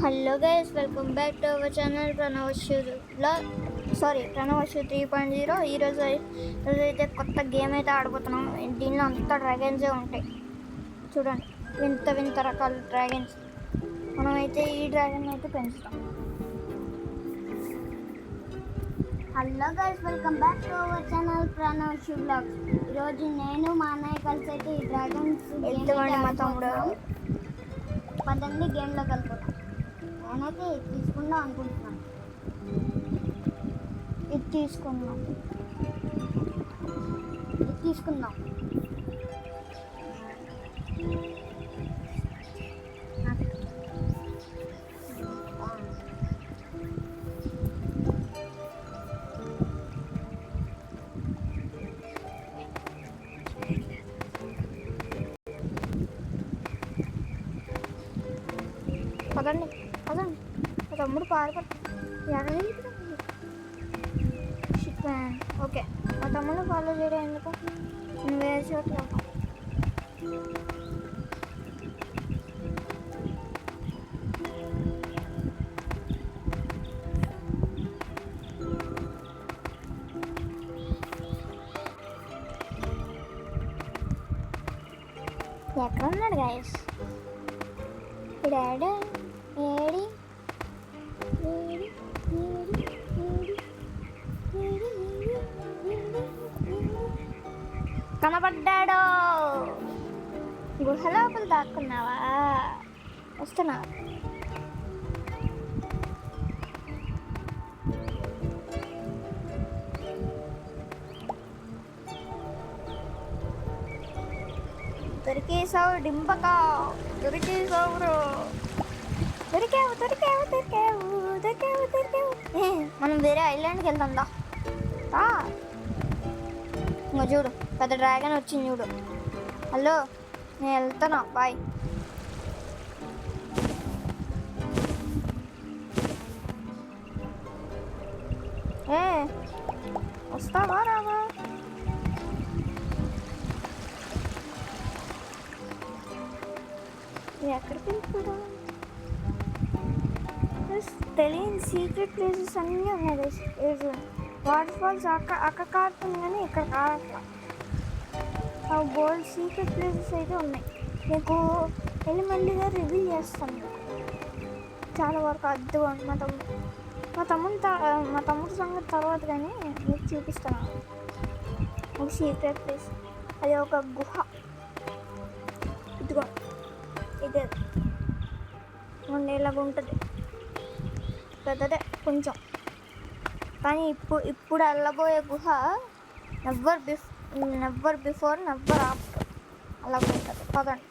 Hello guys, welcome back to our channel ప్రణవశ్యూ blog. ప్రణవశ్యూ 3.0. ఈరోజు అయితే కొత్త గేమ్ అయితే ఆడబోతున్నాం. దీనిలో అంతా డ్రాగన్సే ఉంటాయి. చూడండి, వింత వింత రకాల డ్రాగన్స్. మనమైతే ఈ డ్రాగన్ అయితే పెంచుతాం. Hello guys, welcome back to our channel ప్రణవశ్యూ బ్లాగ్స్. ఈరోజు నేను మా అన్నయ్య కలిసి అయితే ఈ డ్రాగన్స్ మా తమ్ముడు పదండి గేమ్లోకి వెళ్తున్నాం. నేనైతే తీసుకుందాం అనుకుంటున్నాను. ఇది తీసుకుందాం. పదండి పదండి, మా తమ్ముడు పారిపోతాడు. ఓకే, మా తమ్ముడు ఫాలో చేయడం ఎందుకు, నేను వేరే చోట్ల ఎక్కడ ఉన్నాడు గాయస్? డాడీ ఏడి కనబడ్డాడు. గుహ లోపల దాక్కున్నావా? వస్తున్నా. దొరికేసావు డింపకా, దొరికేసావు. మనం వేరే ఐలాండ్కి వెళ్తాం దా. ఇంకా చూడు, పెద్ద డ్రాగన్ వచ్చింది చూడు. హలో, నేను వెళ్తున్నా, బాయ్. వస్తావా రావా? ఎక్కడికి వెళ్ళిపోవడం? తెలియని సీక్రెట్ ప్లేసెస్ అన్నీ ఉన్నాయి. వాటర్ ఫాల్స్ అక్కడ కాడుతుంది కానీ ఇక్కడ కాడట్లా. బోల్డ్ సీక్రెట్ ప్లేసెస్ అయితే ఉన్నాయి. నీకు మెల్లిమెల్లిగా రివీల్ చేస్తాను. చాలా వరకు అద్దుగా ఉంది. మా తమ్ముడు సంగతి తర్వాత కానీ మీకు చూపిస్తాను. ఒక సీక్రెట్ ప్లేస్, అది ఒక గుహ. ఇదిగో ఇదే ఉండేలాగా ఉంటుంది. పెద్దదే కొంచెం, కానీ ఇప్పుడు వెళ్ళబోయే గుహ నెవర్ బిఫోర్ నెవర్ ఆఫ్టర్ అలా ఉంటుంది. పదండి.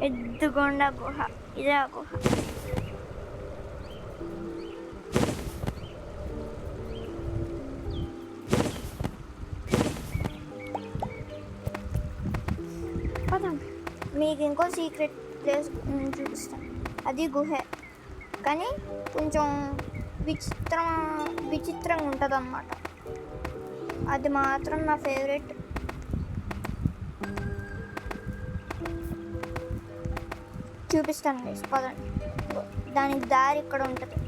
ఎద్దుగొండ గుహ, ఇదే ఆ గుహ. మీకు ఇంకో సీక్రెట్ ప్లేస్ నేను చూపిస్తాను. అది గుహే, కానీ కొంచెం విచిత్రంగా ఉంటుంది అన్నమాట. అది మాత్రం నా ఫేవరెట్. చూపిస్తాను గైస్, పదండి. దానికి దారి ఇక్కడ ఉంటుంది.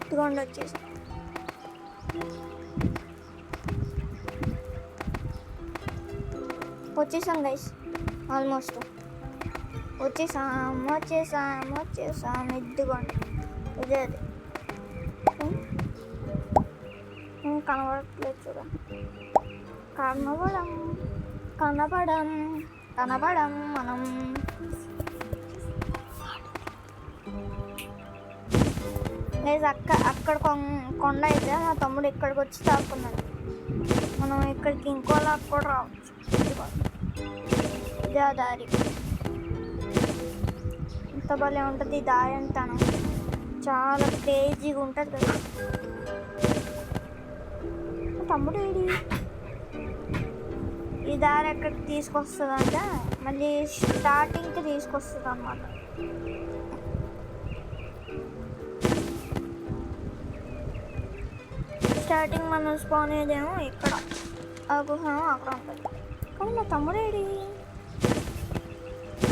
ఇదిగోండి వచ్చేసాం గైస్. ఆల్మోస్ట్ వచ్చేసాం. ఇదిగోండి, ఇదే అది. కనబడట్లేదు చూడండి. కనబడం మనం అక్కడ కొండ అయితే మా తమ్ముడు ఇక్కడికి వచ్చి తాక్కున్నాడు. మనం ఇక్కడికి ఇంకోలా కూడా రావచ్చు. ఇదే దారి. ఇంత భలే ఉంటుంది దారి అంటాను. చాలా క్రేజీగా ఉంటుంది కదా. తమ్ముడు ఏడి? ఈ దారి ఎక్కడికి తీసుకొస్తుంది అంటే మళ్ళీ స్టార్టింగ్కి తీసుకొస్తుంది అన్నమాట. స్టార్టింగ్ మనం స్పాన్ అయ్యేదేమో ఇక్కడ, ఆ గుహ అక్కడ ఉంటుంది. కానీ మా తమ్ముడు ఏడి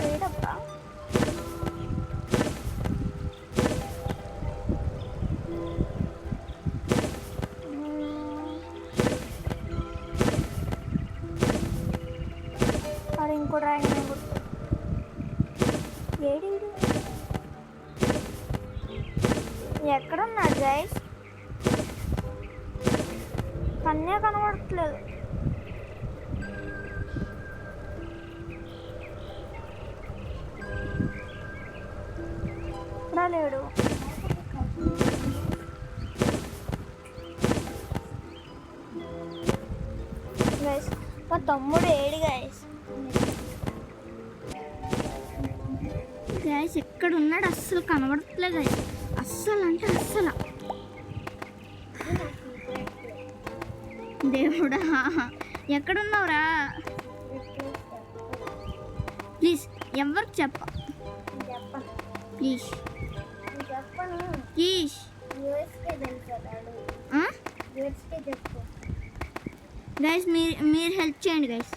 ఏడబ్బా? అది ఇంకో డ్రాగన్ ఏడి ఎక్కడున్నాడు గైస్? కన్యా కనబడట్లేదు. ఇక్కడ లేడు. గైస్ మా తమ్ముడు ఏడు గైస్. గైస్ ఎక్కడ ఉన్నాడు అస్సలు కనబడట్లేదు గైస్. అస్సలు అంటే అస్సలు. దేవుడా ఎక్కడున్నావురా? ప్లీజ్ ఎవరికి చెప్ప ప్లీజ్ ప్లీజ్. గైస్ మీరు హెల్ప్ చేయండి గైస్.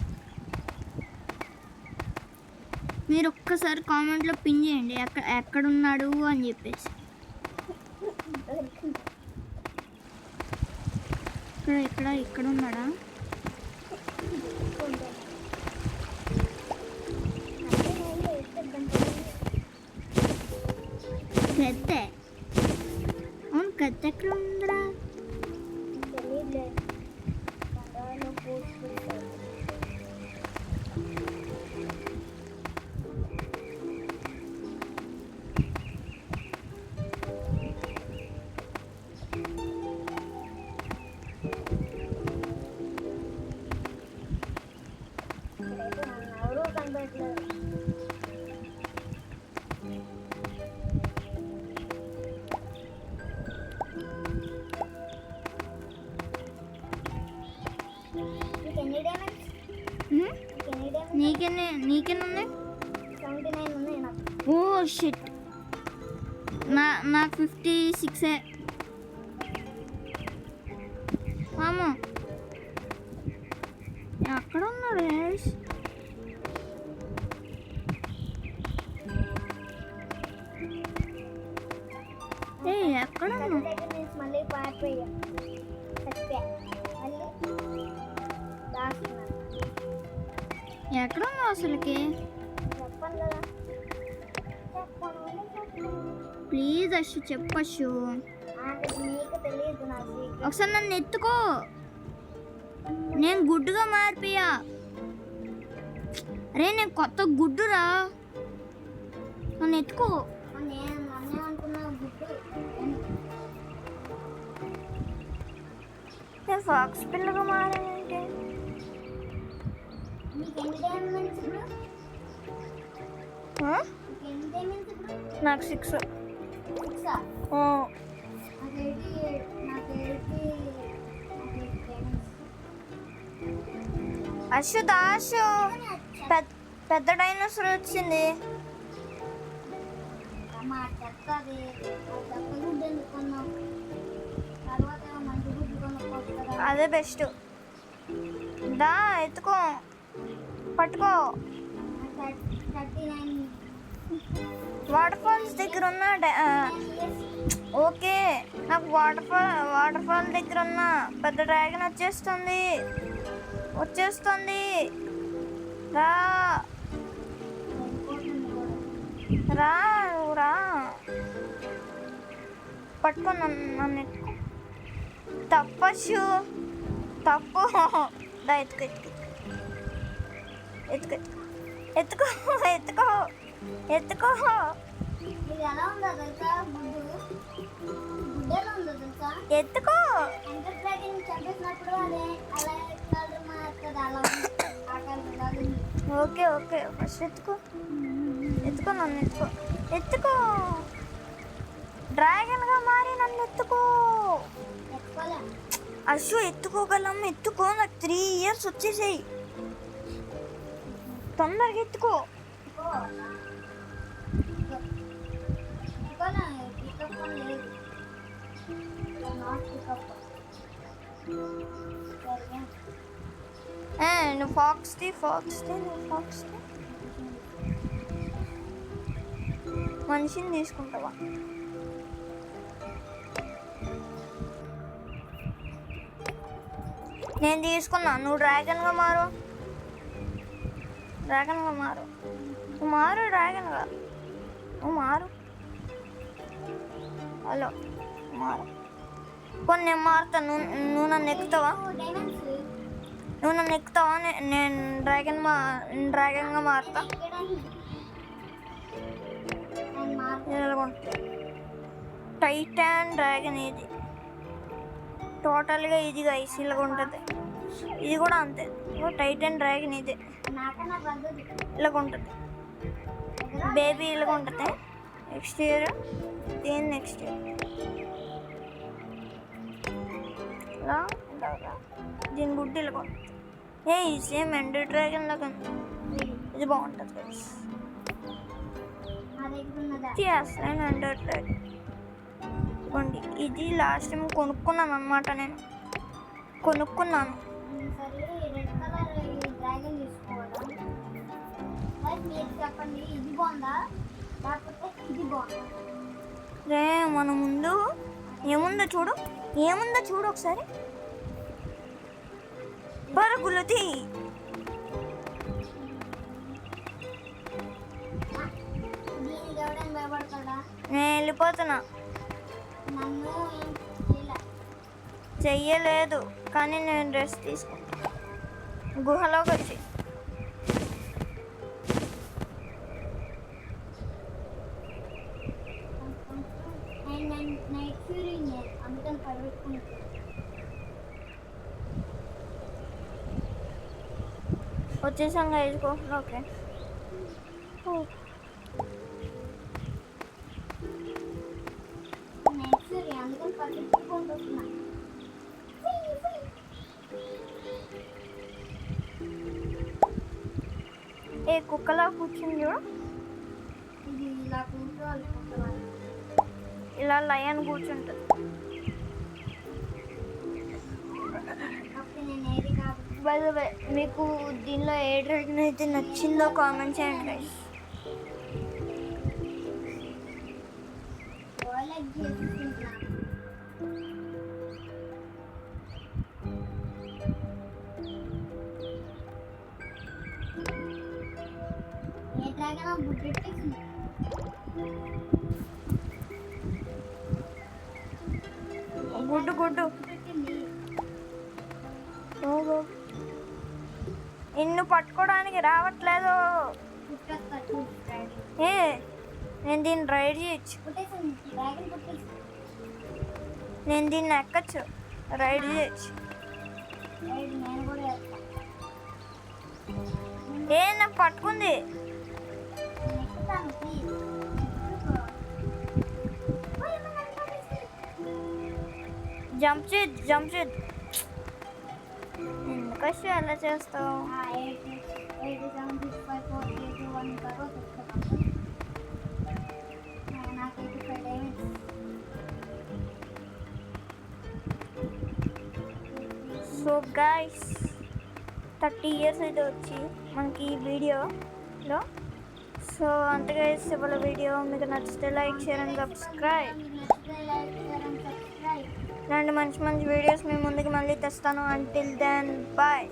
మీరు ఒక్కసారి కామెంట్లో పిన్ చేయండి ఎక్కడున్నాడు అని చెప్పేసి. ఇక్కడ ఉన్నాడా? గద్దె, అవును గద్దె ఎక్కడ ఉందిరా? నీకెన్ని? 79 ఉన్నాయి నాకు. ఓ షిట్, నాకు 56. మామూ ఎక్కడ ఉన్నాడు? ఎక్కడ మళ్ళీ పారిపోయా. ఎక్కడ ఉన్నావు అసలుకి? ప్లీజ్ అశ్షు చెప్పచ్చు. ఒకసారి నన్ను ఎత్తుకో, నేను గుడ్డుగా మారిపోయా. అరే నేను కొత్త గుడ్డురా, నన్ను ఎత్తుకో. ఫాక్స్ పిల్లగా మారానంటే నాకు 6. అశు దాషు పెద్ద డైనోసార్ వచ్చింది. అదే బెస్ట్. దా ఎత్తుకో, పట్టుకో. వాటర్ ఫాల్స్ దగ్గర ఉన్న ఓకే, నాకు వాటర్ ఫాల్ దగ్గర ఉన్న పెద్ద డ్రాగన్ వచ్చేస్తుంది. రా రా రా, పట్టుకో నన్ను ఎత్తుకో. తప్పచ్చు, తప్పు. దా ఎత్తుకో. ఓకే ఫస్ట్ ఎత్తుకో. నన్ను ఎత్తుకో. డ్రాగన్ గా మారి నన్ను ఎత్తుకో. అశు ఎత్తుకోగలం, ఎత్తుకో. నాకు 3 years వచ్చేసాయి. తొందరగా ఎత్తుకో. నువ్వు ఫాక్స్ మనిషిని తీసుకుంటావా? నేను తీసుకున్నా, నువ్వు డ్రాగన్గా మారు. నువ్వు మారు డ్రాగన్గా, నువ్వు మారు. హలో మారు. కొన్ని నేను మారుతాను, నువ్వు నన్ను ఎక్కుతావా? నేను డ్రాగన్గా మారుతా. టైటాన్ డ్రాగన్ ఇది టోటల్గా ఇది గైస్ ఇలాగ ఉంటుంది. ఇది కూడా అంతే, టైటాన్ డ్రాగన్ ఇదే ఇలాగ ఉంటుంది. బేబీ ఇలాగ ఉంటుంది. నెక్స్ట్ ఇయర్ ఇలా ఉంటుందా? దీని గుడ్డి ఇలాగ ఉంటుంది. సేమ్ ఎండర్ డ్రాగన్ లాగా ఉంది. ఇది బాగుంటుంది గైస్. ఎండర్ డ్రాగన్ ఇవ్వండి. ఇది లాస్ట్ టైం కొనుక్కున్నాను అనమాట. నేను కొనుక్కున్నాను. రే మన ముందు ఏముందో చూడు ఒకసారి. పరుగులది నేను వెళ్ళిపోతున్నా. చెయ్యలేదు కానీ నేను రెస్ట్ తీసుకుంటా గుహలోకి వచ్చి. వచ్చేసాం గైస్ గుహలోకి. కుక్కలా కూర్చుంది చూడు. ఇలా లయన్ కూర్చుంటుంది. బై ద వే, మీకు దీనిలో ఏ డ్రాగన్ అయితే నచ్చిందో కామెంట్ చేయండి గైస్. గుడ్డు నిన్ను పట్టుకోవడానికి రావట్లేదు. నేను దీన్ని రైడ్ చేయొచ్చు. నేను దీన్ని ఎక్కచ్చు, రైడ్ చేయొచ్చు. నాకు పట్టుకుంది. జంప్ చేయద్దు. ఎందుకు అలా చేస్తావు? సో గైస్ 30 years అయితే వచ్చి మనకి ఈ వీడియోలో. సో అంతగా ఇవాళ వీడియో మీకు నచ్చితే లైక్, షేర్ అండ్ సబ్స్క్రైబ్. ఇలాంటి మంచి వీడియోస్ మీ ముందుకు మళ్ళీ తెస్తాను. Until then bye.